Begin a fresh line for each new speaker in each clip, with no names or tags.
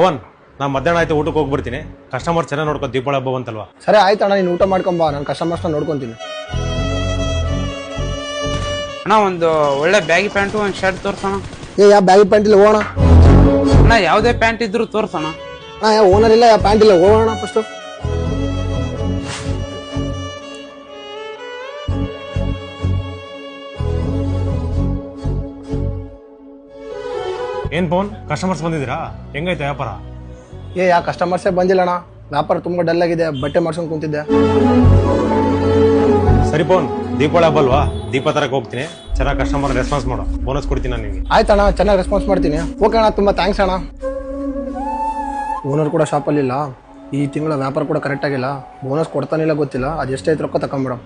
ಪವನ್ ನಾ ಮಧ್ಯಾಹ್ನ ಆಯ್ತು ಊಟಕ್ಕೆ ಹೋಗ್ಬಿಡ್ತೀನಿ. ಕಸ್ಟಮರ್ ಚೆನ್ನಾಗಿ ನೋಡ್ಕೊ, ದೀಪಾವಳಿ ಹಬ್ಬ ಬಂತಲ್ವಾ.
ಸರಿ ಆಯ್ತಣ್ಣ, ನೀನು ಊಟ ಮಾಡ್ಕೊಂಬಾ, ನಾನು ಕಸ್ಟಮರ್ಸ್ನ ನೋಡ್ಕೊತೀನಿ.
ಅಣ್ಣ ಒಂದು ಒಳ್ಳೆ ಬ್ಯಾಗಿ ಪ್ಯಾಂಟು ಒಂದು ಶರ್ಟ್ ತೋರ್ಸೋಣ.
ಯಾವ ಬ್ಯಾಗಿ ಪ್ಯಾಂಟ್ ಇಲ್ಲ ಹೋಗೋಣ.
ಅಣ್ಣ ಯಾವುದೇ ಪ್ಯಾಂಟ್ ಇದ್ರು ತೋರ್ಸೋಣ.
ಯಾವ ಓನರ್ ಇಲ್ಲ, ಯಾವ ಪ್ಯಾಂಟ್ ಇಲ್ಲ, ಹೋಗೋಣ ಫಸ್ಟು.
ಏನ್ ಪವನ್, ಕಸ್ಟಮರ್ಸ್ ಬಂದಿದ್ದೀರಾ? ಹೆಂಗೈತೆ ವ್ಯಾಪಾರ?
ಯಾವ ಕಸ್ಟಮರ್ಸೇ ಬಂದಿಲ್ಲಣ್ಣ, ವ್ಯಾಪಾರ ತುಂಬ ಡಲ್ ಆಗಿದೆ, ಬಟ್ಟೆ ಮಾಡ್ಸ್ಕೊಂಡು ಕುಂತಿದ್ದೆ.
ಸರಿ ಪವನ್, ದೀಪಾವಳಿ ಹಬ್ಬ ಅಲ್ವಾ, ದೀಪ ತರಕ್ಕೆ ಹೋಗ್ತೀನಿ. ಚೆನ್ನಾಗಿ ಕಸ್ಟಮರ್ ರೆಸ್ಪಾನ್ಸ್ ಮಾಡು, ಬೋನಸ್ ಕೊಡ್ತೀನಿ ನಾನು ನಿಮಗೆ.
ಆಯ್ತಣ್ಣ, ಚೆನ್ನಾಗಿ ರೆಸ್ಪಾನ್ಸ್ ಮಾಡ್ತೀನಿ. ಓಕೆ ಅಣ್ಣ, ತುಂಬ ಥ್ಯಾಂಕ್ಸ್ ಅಣ್ಣ. ಓನರ್ ಕೂಡ ಶಾಪಲ್ಲಿಲ್ಲ, ಈ ತಿಂಗಳ ವ್ಯಾಪಾರ ಕೂಡ ಕರೆಕ್ಟ್ ಆಗಿಲ್ಲ, ಬೋನಸ್ ಕೊಡ್ತಾನಿಲ್ಲ ಗೊತ್ತಿಲ್ಲ, ಅದು ಎಷ್ಟೈತೆ ರೊಕ್ಕ ತಗೊಂಬಿಡ.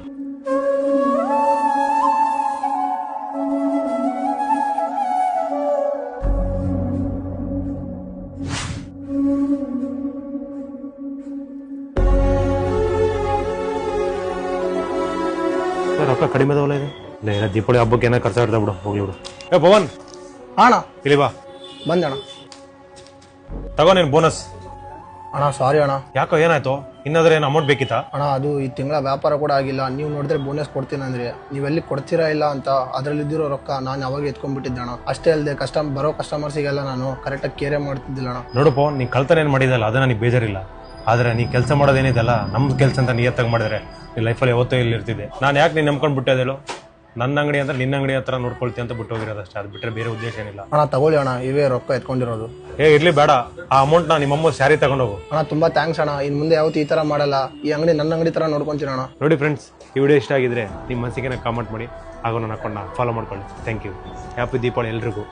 ರೊಕ್ಕ ಕಡಿಮೆ ಅದಾವಲ್ಲ ಇದೆ. ಇಲ್ಲ ದೀಪಾವಳಿ ಹಬ್ಬಕ್ಕೆ ಏನೋ ಖರ್ಚು ಆಡ್ತಾ ಬಿಡು, ಹೋಗ್ಲಿ ಬಿಡು. ಏ ಪವನ್,
ಅಣ್ಣ
ಇಲ್ಲಿ ಬಾ.
ಬಂದೆ ಅಣ್ಣ.
ತಗೋ ನೀನು ಬೋನಸ್.
ಅಣ್ಣ ಸಾರಿ ಅಣ್ಣ.
ಯಾಕೋ ಏನಾಯ್ತು? ಇನ್ನಾದ್ರೆ ಏನು ಅಮೌಂಟ್ ಬೇಕಿತ್ತಾ?
ಅಣ್ಣ ಅದು ಈ ತಿಂಗಳ ವ್ಯಾಪಾರ ಕೂಡ ಆಗಿಲ್ಲ, ನೀವು ನೋಡಿದ್ರೆ ಬೋನಸ್ ಕೊಡ್ತೀನಿ ಅಂದ್ರೆ ನೀವೆಲ್ಲಿ ಕೊಡ್ತೀರಾ ಇಲ್ಲ ಅಂತ ಅದರಲ್ಲಿದ್ದಿರೋ ರೊಕ್ಕ ನಾನು ಯಾವಾಗ ಎತ್ಕೊಂಡ್ಬಿಟ್ಟಿದ್ದೆ ಅಣ್ಣ. ಅಷ್ಟೇ ಅಲ್ಲದೆ ಬರೋ ಕಸ್ಟಮರ್ಸಿಗೆಲ್ಲ ನಾನು ಕರೆಕ್ಟಾಗಿ ಕೇರೆ ಮಾಡ್ತಿದ್ದಿಲ್ಲ ಅಣ್ಣ.
ನೋಡು ಪವನ್, ನೀ ಕಳ್ತನ ಏನು ಮಾಡಿದಲ್ಲ ಅದು ನನಗೆ ಬೇಜಾರಿಲ್ಲ. ಆದರೆ ನೀ ಕೆಲಸ ಮಾಡೋದೇನಿದೆಲ್ಲ ನಮ್ಮ ಕೆಲಸ ಅಂತ ನಿಯತ್ತಾಗಿ ಮಾಡಿದ್ರೆ ನೀ ಲೈಫಲ್ಲಿ ಯಾವತ್ತೂ ಇಲ್ಲಿ ಇರ್ತಿದ್ದೆ. ನಾನು ಯಾಕೆ ನೀನು ನಂಬ್ಕೊಂಡು ಬಿಟ್ಟೆ ಹೇಳು? ನನ್ನ ಅಂಗಡಿ ಅಂದ್ರೆ ನಿನ್ನ ಅಂಗಡಿ ಹತ್ರ ನೋಡ್ಕೊಳ್ತಿ ಅಂತ ಬಿಟ್ಟು ಹೋಗಿರೋದಷ್ಟೇ, ಅದು ಬಿಟ್ಟರೆ ಬೇರೆ ಉದ್ದೇಶ ಏನಿಲ್ಲ.
ಅಣ್ಣ ತಗೊಳ್ಳಿ ಅಣ್ಣ, ಇವೇ ರೊಕ್ಕ ಎತ್ಕೊಂಡಿರೋದು.
ಇರ್ಲಿ ಬೇಡ, ಆ ಅಮೌಂಟ್ನ ನಿಮ್ಮಮ್ಮ ಸ್ಯಾರಿ ತಗೊಂಡೋಗು.
ಅಣ್ಣ ತುಂಬ ಥ್ಯಾಂಕ್ಸ್ ಅಣ್ಣ, ಇನ್ನು ಮುಂದೆ ಯಾವತ್ತು ಈ ಥರ ಮಾಡಲ್ಲ, ಈ ಅಂಗಡಿ ನನ್ನ ಅಂಗಡಿ ಥರ ನೋಡ್ಕೊಂತೀನಿ ಅಣ್ಣ.
ನೋಡಿ ಫ್ರೆಂಡ್ಸ್, ಈ ವಿಡಿಯೋ ಇಷ್ಟ ಆಗಿದ್ರೆ ನಿಮ್ಮ ಮನಸ್ಸಿಗೆ ಕಾಮೆಂಟ್ ಮಾಡಿ, ಹಾಗೂ ನನ್ನ ಅಕೌಂಟ್ನ ಫಾಲೋ ಮಾಡ್ಕೊಳ್ಳಿ. Thank you. ಹ್ಯಾಪಿ ದೀಪಾವಳಿ ಎಲ್ರಿಗೂ.